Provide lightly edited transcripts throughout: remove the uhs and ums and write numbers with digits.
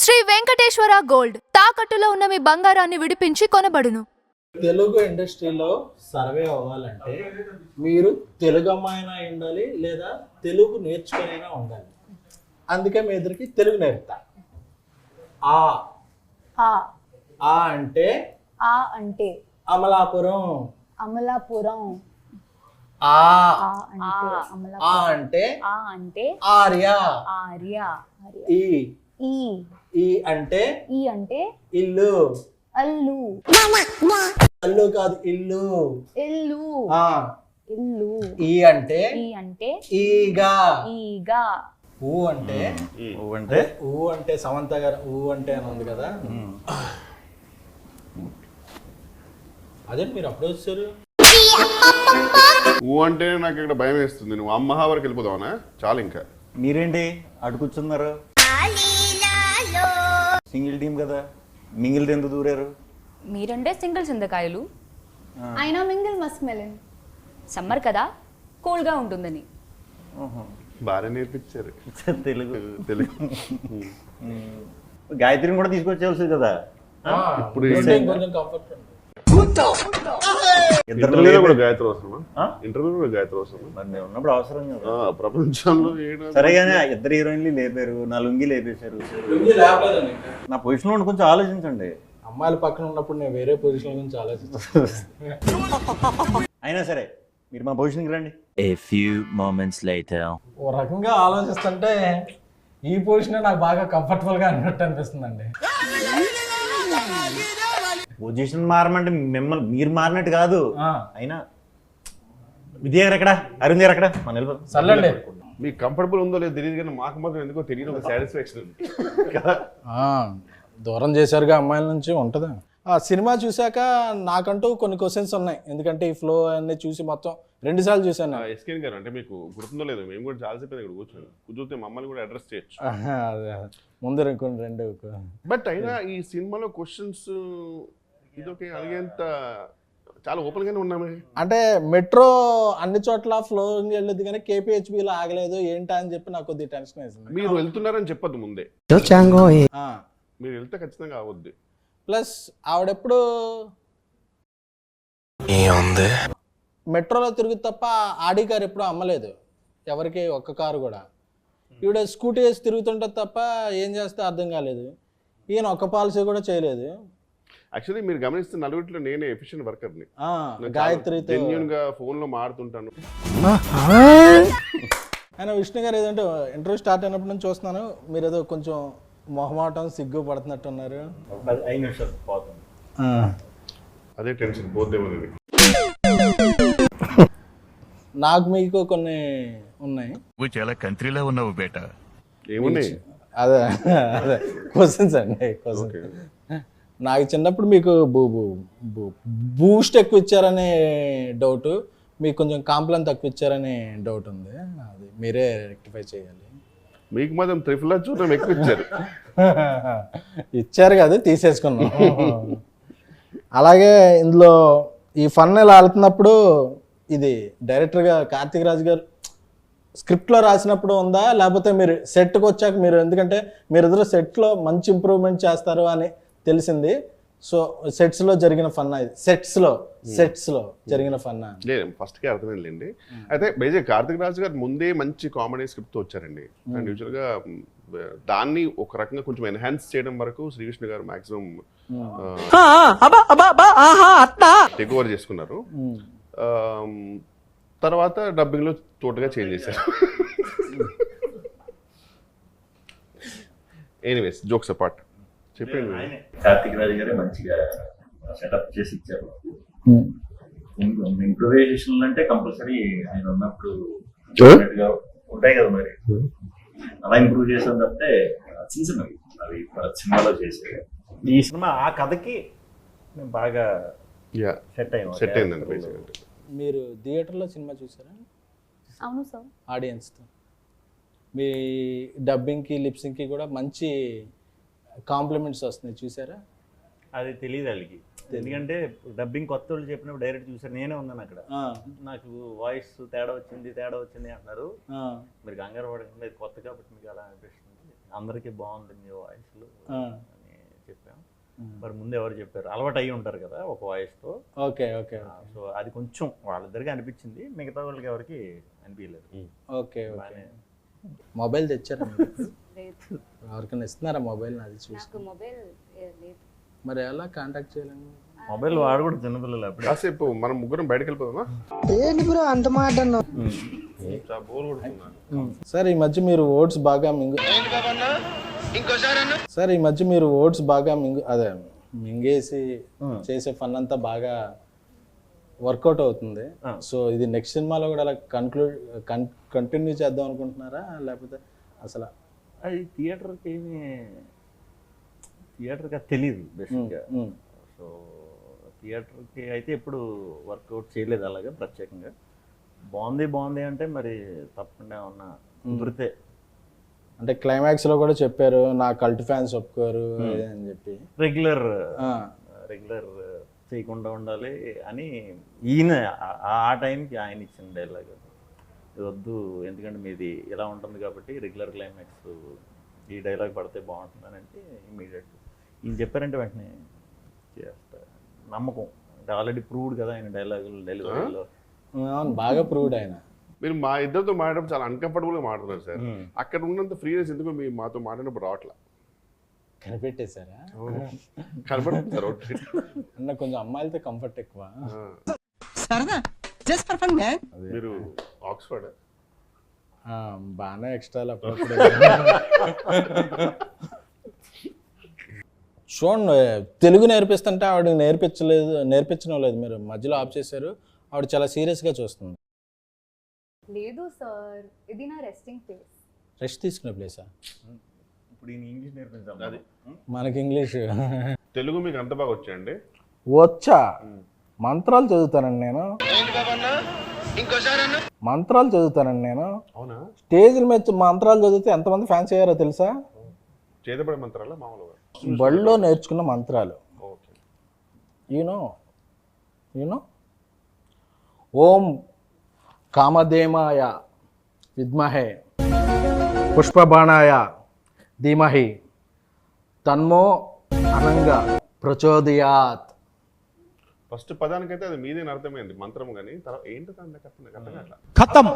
Shri Venkateswara gold తాకట్టులో ఉన్న మీ బంగారాన్ని విడిపించి కొనబడును. తెలుగు ఇండస్ట్రీలో సర్వే అవ్వాలంటే మీరు తెలుగు అమ్మాయినా ఉండాలి లేదా తెలుగు నేర్చుకునైనా ఉండాలి. అందుకే మీ ఇద్దరికి తెలుగు నేర్పుతా. ఆ ఆ ఆ అంటే ఆ అంటే అమలాపురం. అమలాపురం. ఆ ఆ అంటే ఆ అమలాపురం. అంటే ఆ అంటే ఆర్య. ఆర్య. ఈ ఈ ఈ అంటే ఈ అంటే ఇల్లు. అల్లు. అల్లు కాదు ఇల్లు. ఇల్లు. ఆ ఇల్లు. ఈ అంటే ఈ అంటే ఈగా. ఈగా. ఊ అంటే ఊ అంటే సమంత గారు ఊ అంటే అని ఉంది కదా, అదే మీరు అప్పుడు వచ్చారు. ఊ అంటే నాకు ఇక్కడ భయం వేస్తుంది. నువ్వు అమ్మహా వరకు వెళ్ళిపోదావనా? చాలు ఇంకా. మీరేంటి అటు కూర్చున్నారు? సింగిల్ టీం కదా, మింగిల్ ఎందుకు దూరారు? మీరంటే సింగిల్ చింతకాయలు, అయినా మింగిల్ మస్క్ మెలన్. సమ్మర్ కదా కూల్గా ఉంటుందని. బాగా నేర్పించారు తెలుగు. తెలుగు. గాయత్రిని కూడా తీసుకొచ్చేవాల్సింది కదా. ఇప్పుడు కొంచెం కంఫర్ట్ ఉంది. ఇంటర్వ్యూలో కూడా గాయత్రి అవసరమా? ఇంటర్వ్యూలో కూడా గాయత్రి అవసరమా? మరి నేను ఉన్నప్పుడు అవసరం కదా. ప్రపంచంలో సరేగానే ఇద్దరు హీరోయిన్లు లేపారు, నా లుంగి లేపేశారు. నా పొజిషన్ లో కొంచెం ఆలోచించండి. అమ్మాయిల పక్కన ఉన్నప్పుడు నేను వేరే పొజిషన్ గురించి ఆలోచిస్తాను. అయినా సరే మీరు మా పొజిషన్కి రండి. A few moments later. ఓ రకంగా ఆలోచిస్తుంటే ఈ పొజిషన్ నాకు బాగా కంఫర్టబుల్ గా అన్నట్టు అనిపిస్తుందండి. పొజిషన్ మారమంటే మిమ్మల్ని మీరు మారినట్టు కాదు. అయినా విద్య గారు ఎక్కడ, అరుణ్ గారు ఎక్కడ? మన వెళ్ళిపోతాం. సర్లేండి. మీకు కంఫర్టబుల్ ఉందో లేదో తెలియదు కానీ మాకు మాత్రం ఎందుకో తెలియదు ఒక సాటిస్ఫాక్షన్ కదా. దూరం చేశారుగా అమ్మాయిల నుంచి ఉంటుందా? ఆ సినిమా చూశాక నాకంటూ కొన్ని క్వశ్చన్స్ ఉన్నాయి. ఎందుకంటే ఈ ఫ్లో అన్నీ చూసి మొత్తం 2 సార్లు చూశాను. ఎస్కేన్ గారు అంటే మీకు గుర్తుందో లేదో, మేము కూడా చాలాసేపు ఇక్కడ కూర్చొని కూర్చొని మమ్మల్ని కూడా అడ్రస్ చేయొచ్చు. ముందు 2 బట్ అయినా ఈ సినిమాలో క్వశ్చన్స్ ఇదొకే అడిగేంత చాలా ఓపెన్ గానే ఉన్నామే. అంటే మెట్రో అన్ని చోట్ల ఫ్లోయింగ్ వెళ్ళదు కానీ కేపీహెచ్బిలో ఆగలేదు ఏంటా అని చెప్పి నాకు కొద్దిగా టెన్షన్ వేసింది. మీరు వెళ్తున్నారని చెప్పద్దు ముందే, మీరు వెళ్తే ఖచ్చితంగా అవద్దు. ప్లస్ ఆవిడెప్పుడు మెట్రోలో తిరుగు తప్ప ఆడి కారు ఎప్పుడు అమ్మలేదు ఎవరికి, ఒక్క కారు కూడా. ఈవిడ స్కూటీ వేసి తిరుగుతుంటే తప్ప ఏం చేస్తే అర్థం కాలేదు. ఈయన ఒక్క పాలసీ కూడా చేయలేదు. యాక్చువల్లీ మీరు గమనిస్తే నలుగురిలో నేనే ఎఫిషియెంట్ వర్కర్ని. గాయత్రితో జెన్యూన్ గా ఫోన్ లో మాడుతుంటాను. ఆయన విష్ణు గారు ఏదంటే ఇంటర్వ్యూ స్టార్ట్ అయినప్పటి నుంచి చూస్తున్నాను, మీరు ఏదో కొంచెం మొహమాటం సిగ్గు పడుతున్నట్టున్నారు. 5 నిమిషాలు పోతుంది. అదే టెన్షన్ పోద్దేమో. నాకు మీకు కొన్ని ఉన్నాయి. నువ్వు చాలా కంట్రీలో ఉన్నావు బేటా. ఏమున్నాయి? అదే అదే క్వశ్చన్స్ అండి. క్వశ్చన్ నాకు చిన్నప్పుడు మీకు బూస్ట్ ఎక్కువ ఇచ్చారనే డౌట్, మీకు కొంచెం కాంప్లైన్ తక్కువ ఇచ్చారనే డౌట్ ఉంది. అది మీరే రెక్టిఫై చేయాలి. మీకు మాత్రం త్రిఫుల్ చూడడం ఎక్కువ ఇచ్చారు. ఇచ్చారు కదా, తీసేసుకున్నాం. అలాగే ఇందులో ఈ ఫన్ ఇలా వెళ్తున్నప్పుడు ఇది డైరెక్టర్గా కార్తీక్ రాజు గారు స్క్రిప్ట్లో రాసినప్పుడు ఉందా, లేకపోతే మీరు సెట్కి వచ్చాక మీరు, ఎందుకంటే మీరిద్దరు సెట్లో మంచి ఇంప్రూవ్మెంట్ చేస్తారు అని తెలిసింది. సో సెట్స్లో జరిగిన ఫన్నా ఇది? సెట్స్లో జరిగిన ఫన్నా? లేదు, ఫస్ట్కే అర్థమైందండి. అయితే బేసిక్ కార్తిక్ రాజు గారు ముందే మంచి కామెడీ స్క్రిప్ట్తో వచ్చారండి. అండ్ యూజువల్గా దాన్ని ఒక రకంగా కొంచెం ఎన్హాన్స్ చేయడం వరకు శ్రీకృష్ణ గారు మాక్సిమం టేక్ ఓవర్ చేసుకున్నారు. తర్వాత డబ్బింగ్లో తోటగా చేంజ్ చేశారు. ఎనీవేస్, జోక్స్ అపార్ట్ చెప్పండి. కార్తీక్ రాజు గారే మంచిగా సెటప్ చేసి ఇచ్చారు. ఇంప్రూవైజేషన్ అంటే కంపల్సరీ ఆయన ఉన్నప్పుడు ఉంటాయి కదా, మరి అలా ఇంప్రూవ్ చేసాం తప్పితే చిన్నవి అవి సినిమాలో చేసేది. ఈ సినిమా ఆ కథకి బాగా సెట్ అయిందండి. బేసిక్ మీరు థియేటర్లో సినిమా చూసారా? అవును సార్. ఆడియన్స్తో మీ డబ్బింగ్కి లిప్సింగ్కి కూడా మంచి కాంప్లిమెంట్స్ వస్తున్నాయి, చూసారా? అది తెలియదు వాళ్ళకి. ఎందుకంటే డబ్బింగ్ కొత్త వాళ్ళు చెప్పినప్పుడు డైరెక్ట్ చూసారు, నేనే ఉన్నాను అక్కడ. నాకు వాయిస్ తేడా వచ్చింది అంటున్నారు. మీరు కంగారు పడకండి, కొత్త కాబట్టి మీకు అలా అనిపిస్తుంది. అందరికీ బాగుంది మీ వాయిస్లు ఆ. అని చెప్పాం. మరి ముందు ఎవరు చెప్పారు? అలవాటు అయ్యి ఉంటారు కదా ఒక వాయిస్తో. ఓకే ఓకే సో అది కొంచెం వాళ్ళిద్దరికి అనిపించింది, మిగతా వాళ్ళకి ఎవరికి అనిపించలేదు. Okay okay. బాగానే. మొబైల్ తెచ్చారా లేదు, ఎవరికైనా ఇస్తున్నారా మొబైల్? నాది చూసి నాకు మొబైల్ లేదు. మరి ఎలా కాంటాక్ట్ చేయాలండి? మొబైల్ వాడకూడదు చిన్నపిల్లలు అప్పుడే. కాసేపు మనం ముగ్గురం బయటకు వెళ్ళిపోదామా? చాలా బోర్ కొడుతున్నా. సార్ ఈ మధ్య మీరు ఓట్స్ బాగా సార్ ఈ మధ్య మీరు ఓట్స్ బాగా అదే మింగేసి చేసే ఫన్ అంతా బాగా వర్కౌట్ అవుతుంది. సో ఇది నెక్స్ట్ సినిమాలో కూడా అలా కంటిన్యూ చేద్దాం అనుకుంటున్నారా, లేకపోతే అసలు? అది థియేటర్కి తెలియదు బేసిక్గా. సో థియేటర్కి అయితే ఎప్పుడు వర్కౌట్ చేయలేదు అలాగా ప్రత్యేకంగా. బాగుంది అంటే మరి తప్పకుండా ఏమన్నా కుదిరితే. అంటే క్లైమాక్స్ లో కూడా చెప్పారు నా కల్ట్ ఫ్యాన్స్ ఒప్పుకోరు అని చెప్పి. రెగ్యులర్ చేయకుండా ఉండాలి అని ఈయన ఆ టైంకి ఆయన ఇచ్చిన డైలాగ్. ఇది వద్దు, ఎందుకంటే మీది ఇలా ఉంటుంది కాబట్టి రెగ్యులర్ క్లైమాక్స్ ఈ డైలాగ్ పడితే బాగుంటుందని అంటే ఇమీడియట్ ఈయన చెప్పారంటే వెంటనే చేస్తా. నమ్మకం అంటే ఆల్రెడీ ప్రూవ్డ్ కదా ఆయన డైలాగులు డెలివరీలో. అవును, బాగా ప్రూవ్డ్ ఆయన. మీరు మా ఇద్దరితో మాట్లాడడం చాలా అన్కంఫర్టబుల్గా మాట్లాడుతున్నారు సార్. అక్కడ ఉన్నంత ఫ్రీనెస్ ఎందుకు మీ మాతో మాట్లాడినప్పుడు రావట్లా? కనిపెట్టేశారా? కనపడుతుంది సార్. అన్న కొంచెం అమ్మాయిలతో కంఫర్ట్ ఎక్కువ. మీరు ఆక్స్ఫర్డ్ బాగానే ఎక్స్ట్రాలు అప్పుడప్పుడు. చూడండి, తెలుగు నేర్పిస్తుంటే ఆవిడ నేర్పించడం లేదు. మీరు మధ్యలో ఆఫ్ చేశారు. ఆవిడ చాలా సీరియస్గా చూస్తుంది. లేదు సార్, ఇది నా రెస్టింగ్ ప్లేస్. రెస్ట్ తీసుకునే ప్లేసా? ఇప్పుడు ఈయన ఇంగ్లీష్ నేర్పించాలి. అది మనకి ఇంగ్లీష్ తెలుగు మీకు అంత బాగా వచ్చాయండి? వచ్చా? మంత్రాలు చదువుతానండి నేను. మంత్రాలు చదువుతానండి నేను. అవునా? స్టేజ్ల మీద మంత్రాలు చదివితే ఎంతమంది ఫ్యాన్స్ అయ్యారో తెలుసా? చేతపడే మంత్రాలా మామూలుగా? బడిలో నేర్చుకున్న మంత్రాలు. ఓకే. యూనో ఓం కామధేమాయ విద్మహే పుష్పబాణాయ ధీమహి తన్మో అనంగా ప్రచోదయాత్. ఫస్ట్ పదానికైతే అది మీదేని అర్థమైంది మంత్రం, కానీ తర్వాత ఏంటో అట్లా ఖతం.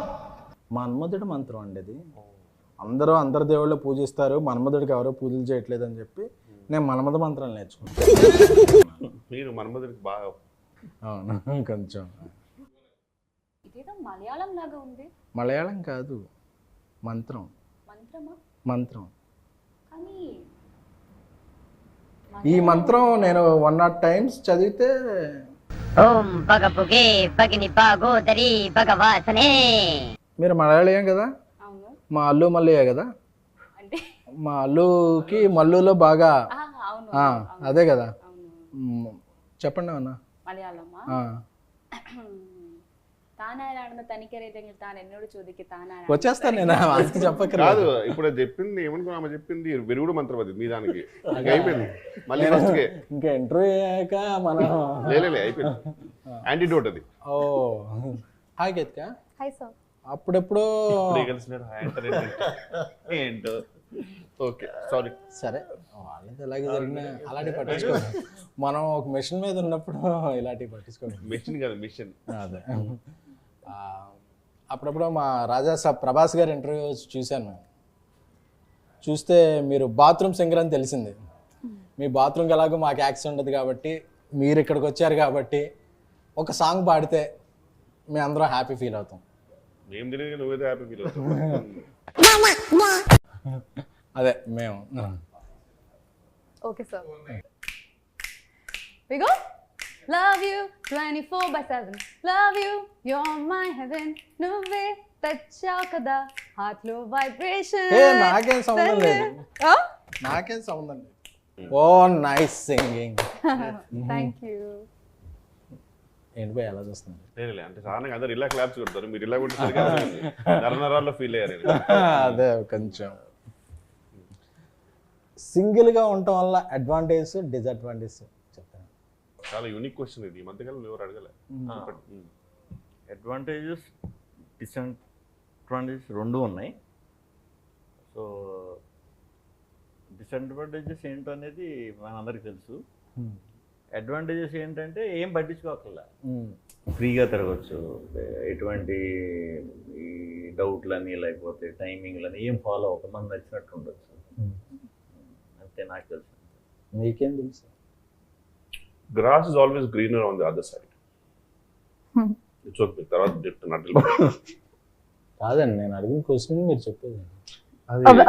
మన్మధుడి మంత్రం అండి అది. అందరు దేవుళ్ళు పూజిస్తారు, మన్మధుడికి ఎవరో పూజలు చేయట్లేదు అని చెప్పి నేను మన్మధ మంత్రాలు నేర్చుకున్నాను. మీరు మన్మధుడికి బాగా. అవును, కొంచెం. ఇదేదో మలయాళం లాగా ఉంది. మలయాళం కాదు, మంత్రం. మంత్రమా? మంత్రం. కానీ ఈ మంత్రం నేను 100 times చదివితే. ఓం భగపుగే భగిని భాగోదరి భగవాసనే. మీరు మలయాళీయం కదా? అవును. మా అల్లు మల్లయ్య కదా? అంటే మా అల్లుకి మల్లులో బాగా. అవును, అదే కదా. అవును. చెప్పండి అన్న. മലയാളമാ? താനാരാണെന്ന് തനിക്കറിയില്ലെങ്കിൽ താൻ എന്നോട് ചോദിക്ക്. താനാരാണ്? వచ్చేస్తాను నేను, వాళ్ళకి చెప్పకరా. కాదు, ఇప్పుడు చెప్పింది ఏమనుకున్నా, ఆమె చెప్పింది విరుగుడు మంత్రం అది మీ దానికి. అయిపోయింది మళ్ళీ ఫస్ట్కే. ఇంకా ఇంటర్వ్యూ అయ్యాక మనం లేదు అయిపోయింది. యాంటీడోట్ అది. Oh hi Ketika. Hi sir. అప్పుడెప్పుడు ఏంటో. Okay, sorry. సరే, వాళ్ళది ఎలాగే జరిగినా అలాంటివి పట్టించుకోండి. మనం ఒక మిషన్ మీద ఉన్నప్పుడు ఇలాంటివి పట్టించుకోండి. మిషన్ కాదు, మిషన్. అదే. అప్పుడప్పుడు మా రాజా సాబ్ ప్రభాస్ గారి ఇంటర్వ్యూ చూశాను మేము. చూస్తే మీరు బాత్రూమ్ సింగర్ అని తెలిసింది. మీ బాత్రూమ్కి ఎలాగో మాకు యాక్సెస్ ఉండదు కాబట్టి, మీరు ఇక్కడికి వచ్చారు కాబట్టి ఒక సాంగ్ పాడితే మేము అందరం హ్యాపీ ఫీల్ అవుతాం. మేము తెలియదు, నువ్వేదో హ్యాపీ ఫీల్ అవుతావు. అదే మేము. Okay sir. We go. Love you 24/7. Love you, you're my heaven. నువ్వే తెచ్చావు కదా హార్ట్ లో వైబ్రేషన్. నాకేం సంబంధం లేదు. నాకేం సంబంధం లేదు. ఓ నైస్ సింగింగ్. Thank you. ఏంటి పోయి ఎలా చూస్తున్నారు? లేదు అంటే సాధారణంగా అందరు ఇలా క్లాప్స్ కొడతారు, మీరు ఇలా కొట్టేసరికి నరనరాల్లో ఫీల్ అయ్యారు. అదే కొంచెం. సింగిల్గా ఉండటం వల్ల అడ్వాంటేజ్ డిసడ్వాంటేజ్ చెప్తాను. చాలా యూనిక్ క్వశ్చన్ ఇది, ఈ మధ్యకాలంలో ఎవరు అడగలే. అడ్వాంటేజెస్ డిసడ్వాంటేజెస్ రెండు ఉన్నాయి. సో డిసడ్వాంటేజెస్ ఏంటనేది మనందరికీ తెలుసు. అడ్వాంటేజెస్ ఏంటంటే ఏం పట్టించుకోకల్లా, ఫ్రీగా తిరగచ్చు, ఎటువంటి ఈ డౌట్లని లేకపోతే టైమింగ్లని ఏం ఫాలో అవ్వక మనకు నచ్చినట్టు ఉండొచ్చు. అంతే నాకు తెలుసు. మీకేం తెలుసు? Grass is always greener on the other side. It's okay. తర్వాత చెప్తున్నట్టు కాదండి, నేను అడిగిన క్వశ్చన్ మీరు చెప్పేది.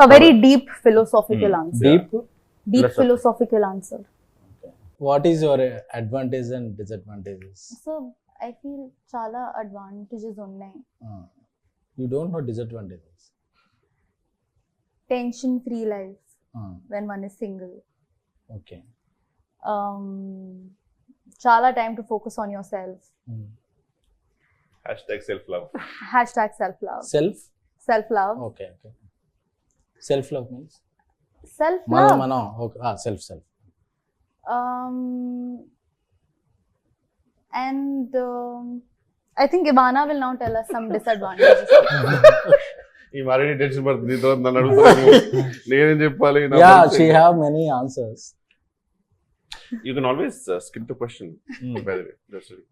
A very deep philosophical answer. Deep philosophical answer. What is your advantage and disadvantages? So I feel చాలా advantages ఉన్నాయి. You don't know disadvantages. Tension free life when one is single. Okay. చాలా time to focus on yourself. #self-love. #self-love. Self-love. Okay. Self-love means? Self-love. మనం okay. Self. And I think Ivana will now tell us some disadvantages. ఈ మరీ tension పడుతుంది. నీతో నన్ను అడుగుతాను, నేనేం చెప్పాలి? Yeah, she have many answers. You can always skip the question. By the way, that's it.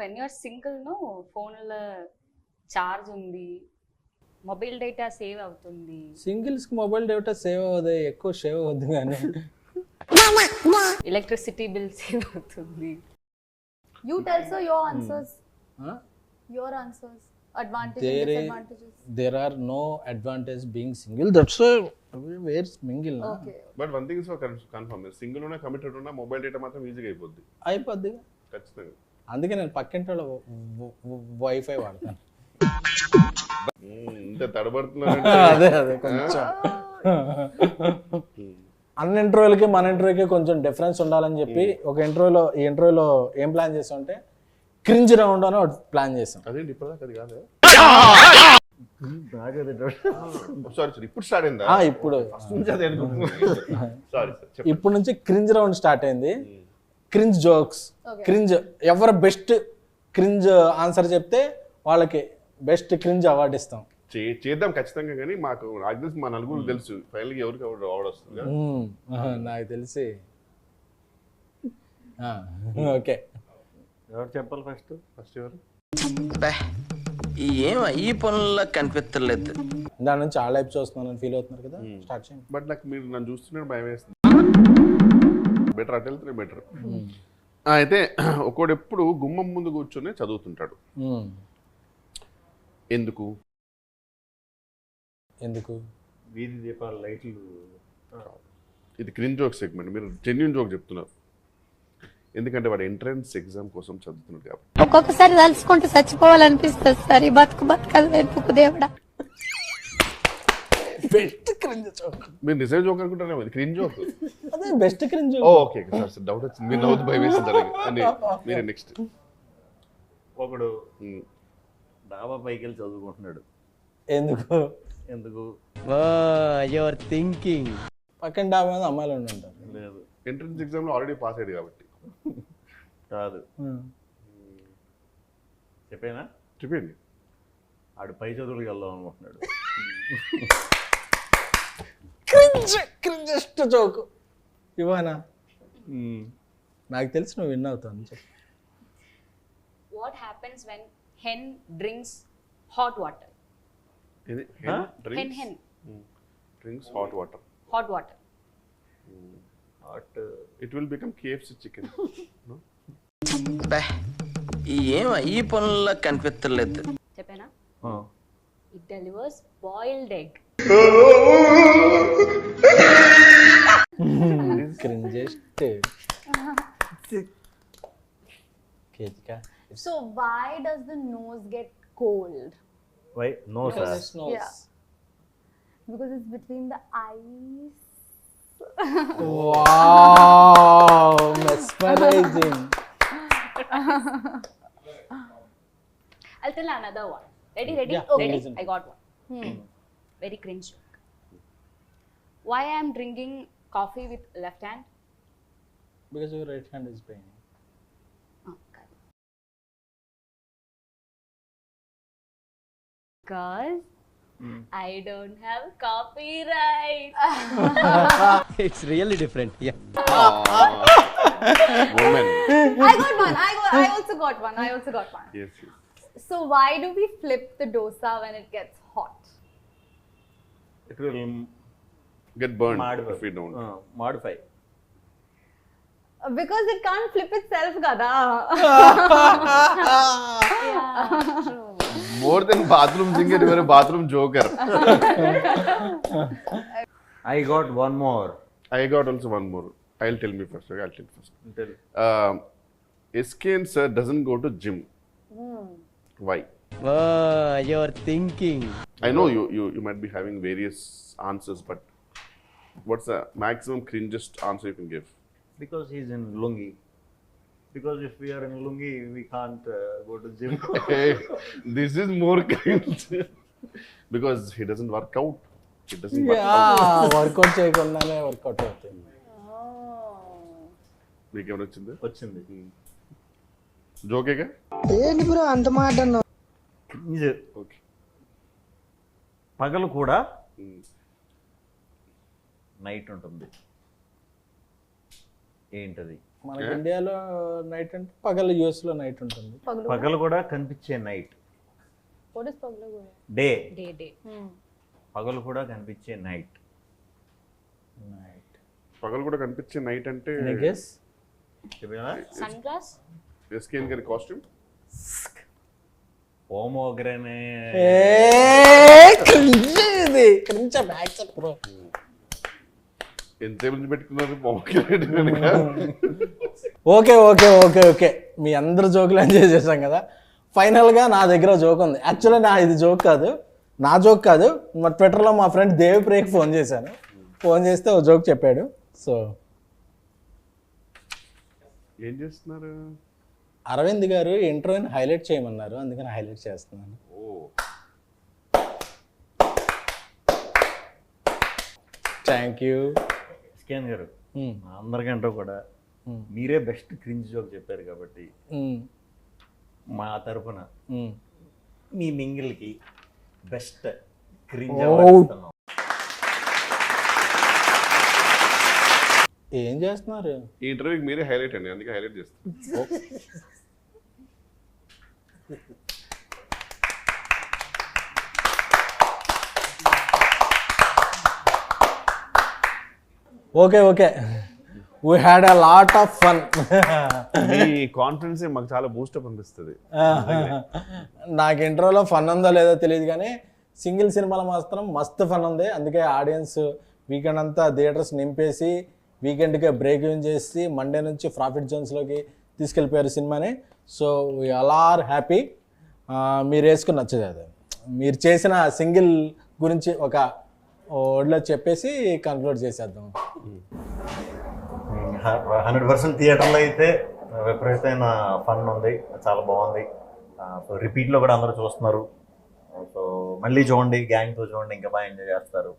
when you are single no phone లో charge ఉంది, మొబైల్ డేటా సేవ్ అవుతుంది. సింగిల్స్ కి మొబైల్ డేటా సేవ్ అవ్వదు, ఎక్కువ సేవ్ అవ్వద్దు కానీ electricity bill save అవుతుంది. You tell sir your answers. Your answers. Advantages, disadvantages. There are no advantage being single. That's why we're single. Okay. But one thing is confirm, single ఉన్నా committed ఉన్నా mobile data మాత్రం ఈజీగా అయిపోద్ది. అయిపోద్ది ఖచ్చితంగా. అందుకే నేను పక్కింటి వాళ్ళ వైఫై వాడతాను. ఇంత తడబడుతున్నాను. అదే కొంచెం అన్ని ఇంటర్వ్యూలకి మన ఇంటర్వ్యూకి కొంచెం డిఫరెన్స్ ఉండాలని చెప్పి ఈ ఇంటర్వ్యూలో ఏం ప్లాన్ చేసాం అంటే క్రింజ్ రౌండ్ అని ఒకటి ప్లాన్ చేసాం. అదేంటి ఇప్పటిదాకా అది కాదు. సారీ ఇప్పుడు స్టార్ట్ అయిందా? ఇప్పుడు సారీ సార్, ఇప్పుడు నుంచి క్రింజ్ రౌండ్ స్టార్ట్ అయింది. క్రింజ్ జోక్స్, క్రింజ్ ఎవరు బెస్ట్ క్రింజ్ ఆన్సర్ చెప్తే వాళ్ళకి బెస్ట్ క్రింజ్ అవార్డు ఇస్తాం. చేద్దాం ఖచ్చితంగా. కానీ మాకు నాకు తెలిసి మా నలుగురు తెలుసు ఫైనల్ గా ఎవరికి అవార్డు వస్తుంది. నాకు తెలిసి ఓకే. ఎవరు చెప్పాలి ఫస్ట్ ఎవరు? ఈ పనుల్లో కనిపించలేదు. దాని నుంచి చాలా లైఫ్ చూస్తున్నాను ఫీల్ అవుతున్నారు కదా, స్టార్ట్ చేయండి. బట్ నాకు మీరు నన్ను చూస్తున్నారు భయం వేస్తుంది. బెటర్ అటు వెళ్తే బెటర్. అయితే ఒకడు ఎప్పుడు గుమ్మం ముందు కూర్చొని చదువుతుంటాడు. ఎందుకు? వీధి దీపాల లైట్లు. ఇది క్రింజ్ జోక్ సెగ్మెంట్, మీరు జెన్యూన్ జోక్ చెప్తున్నారు. ఎందుకంటే వాడు ఎంట్రన్స్ ఎగ్జామ్ కోసం చదువుతున్నాడు కాబట్టి. ఒక్కొక్కసారి తలుచుకుంటూ చచ్చిపోవాలనిపిస్తుంది సార్. ఈ బతుకు వెతుకు దేవుడా. Best cringe joke. మీరు నిజం జోక్ అనుకుంటారేమో, ఇది క్రింజ్ జోక్. అదే best cringe joke. Okay sir, doubt వచ్చింది. మీరు నవ్వుతూ భయం వేసింది అని. మీరు నెక్స్ట్. ఒకడు డాబా పైకి వెళ్ళి చదువుకుంటున్నాడు. ఎందుకు? Your thinking. పక్కన డాబా మీద అమ్మాయిలు ఉంటారు. లేదు, ఎంట్రన్స్ ఎగ్జామ్ లో ఆల్రెడీ పాస్ అయ్యాడు కాబట్టి. కాదు, చెప్పండి. ఆడు పై చదువులకు వెళ్దాం అనుకుంటున్నాడు. క్రింజెస్ట్ జోక్ ఇవానా? నాకు తెలిసి నువ్వు విన్ అవుతావు చెప్పు. What happens when hen drinks hot water? ఇది hen drinks hot water. It will become KFC chicken. No? ఈ పనుల్లో కనిపించలేదు. చెప్పేనా? It delivers boiled egg. Cringiest. So why does the nose get cold? Why? No, sir. Yeah. Because it's between the eyes. Wow, mesmerizing. I'll tell another one. Ready? Yeah, Okay, listen. I got one. Very cringe joke. Why I am drinking coffee with left hand? Because your right hand is paining. Okay. Because I don't have copyright. It's really different Woman. I got one. I also got one. Yes. So why do we flip the dosa when it gets hot? It will Get burned Modify. if we don't. Modify. Because it can't flip itself, gada. More than bathroom singer, you are a bathroom joker. I got one more. I got also one more. I'll tell me first. Okay, I'll tell first. SK and sir doesn't go to gym. Why? Your thinking. I know you might be having various answers, but what's the maximum cringest answer you can give? Because he's in lungi. Because if we are in lungi, we can't go to gym. Hey, this is more cringe. Because he doesn't work out. He doesn't work out. Workout చేయకుండానే work out అవుతుంది. మీకు ఏమైనా వచ్చింది? వచ్చింది. జోకేగా? ఏంటి bro అంత మాట అన్నావు? ఓకే. పగలు కూడా నైట్ ఉంటుంది. ఏంటది? మనకి ఇండియాలో నైట్ అంటే పగలు, యుఎస్ లో నైట్ ఉంటుంది. పగలు కూడా కనిపించే night. What is paglu? Day. Day. పగలు కూడా కనిపించే నైట్. పగలు కూడా కనిపించే నైట్ అంటే గెస్. Sunglass. SK గారి కాస్ట్యూమ్. ఓమోగ్రనే. ఇది క్రించ బ్యాక్ బ్రో. ఎంతసేపు నుంచి పెట్టుకున్నారు పాకెట్ వెనక? ఓకే మీ అందరు జోకులు ఎంజాయ్ చేశాం కదా. ఫైనల్గా నా దగ్గర జోక్ ఉంది. యాక్చువల్లీ ఇది జోక్ కాదు, నా జోక్ కాదు. మా ట్విట్టర్లో మా ఫ్రెండ్ దేవిప్రియకి ఫోన్ చేశాను. ఫోన్ చేస్తే ఓ జోక్ చెప్పాడు. సో ఏం చేస్తున్నారు? అరవింద్ గారు ఇంట్రోని హైలైట్ చేయమన్నారు, అందుకని హైలైట్ చేస్తున్నాను. Thank you. స్కాన్ గారు అందరికంటే కూడా మీరే బెస్ట్ క్రింజ్ జోక్ చెప్పారు కాబట్టి మా తరపున మీ మింగిల్కి బెస్ట్ క్రింజ్ ఇస్తున్నాం. ఏం చేస్తున్నారు? ఈ ఇంటర్వ్యూకి మీరే హైలైట్ అండి, అందుకే హైలైట్ చేస్తాను. Okay we had a lot of fun. Me confidence మాకు చాలా బూస్టప్ అనిపిస్తుంది. నాకు ఇంట్రోలో ఫన్ ఉందో లేదో తెలియదు కానీ సింగిల్ సినిమాలో మాత్రం మస్తు ఫన్ ఉంది. అందుకే ఆడియన్స్ వీకెండ్ అంతా థియేటర్స్ నింపేసి వీకెండ్కే బ్రేక్ ఇన్ చేసి మండే నుంచి ప్రాఫిట్ జోన్స్లోకి తీసుకెళ్ళిపోయారు సినిమాని. So we all are happy. మీరు వేసుకుని నచ్చదు అది. మీరు చేసిన సింగిల్ గురించి ఒక వర్డ్లో చెప్పేసి కన్క్లూడ్ చేసేద్దాం. 100% థియేటర్లో అయితే విపరీతమైన ఫన్ ఉంది, చాలా బాగుంది. సో రిపీట్లో కూడా అందరూ చూస్తున్నారు. సో మళ్ళీ చూడండి, గ్యాంగ్తో చూడండి, ఇంకా బాగా ఎంజాయ్ చేస్తారు.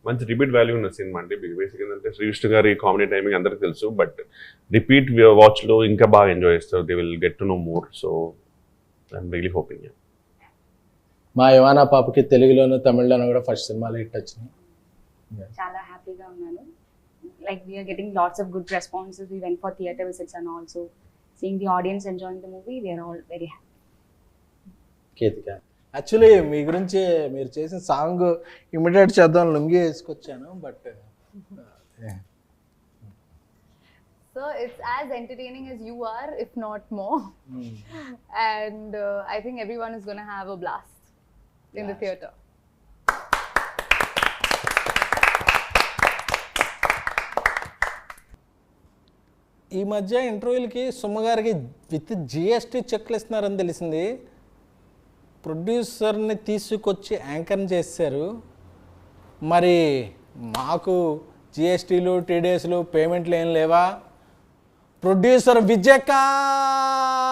మంచి రిపీట్ వాల్యూ ఉన్న సినిమా అండి. బేసిక్ ఏంటంటే శ్రీ విష్ణు గారి కామెడీ టైమింగ్ అందరికీ తెలుసు, బట్ రిపీట్ వాచ్లో ఇంకా బాగా ఎంజాయ్ చేస్తారు. They will get to know more. So I'm really hoping. మా యువానా పాపకి తెలుగులోను తమిళ్లోను కూడా ఫస్ట్ సినిమాలు హిట్ వచ్చినాయి. చాలా హ్యాపీగా ఉన్నాను. Like we are getting lots of good responses. We went for theater visits and also seeing the audience enjoying the movie. We are all very happy. Ketika, actually మీ గురించి మీరు చేసిన సాంగ్ ఇమిడియేట్ చేద్దాం లుంగి వేసుకొచ్చాను, but So it's as entertaining as you are, if not more. And I think everyone is going to have a blast in the theater. ఈ మధ్య ఇంటర్వ్యూలకి సుమ గారికి with GST చెక్లు ఇస్తున్నారని తెలిసింది. ప్రొడ్యూసర్ని తీసుకొచ్చి యాంకర్ని చేశారు. మరి మాకు జిఎస్టీలు, టీడీఎస్లు, పేమెంట్లు ఏం లేవా? ప్రొడ్యూసర్ విజయకాంత్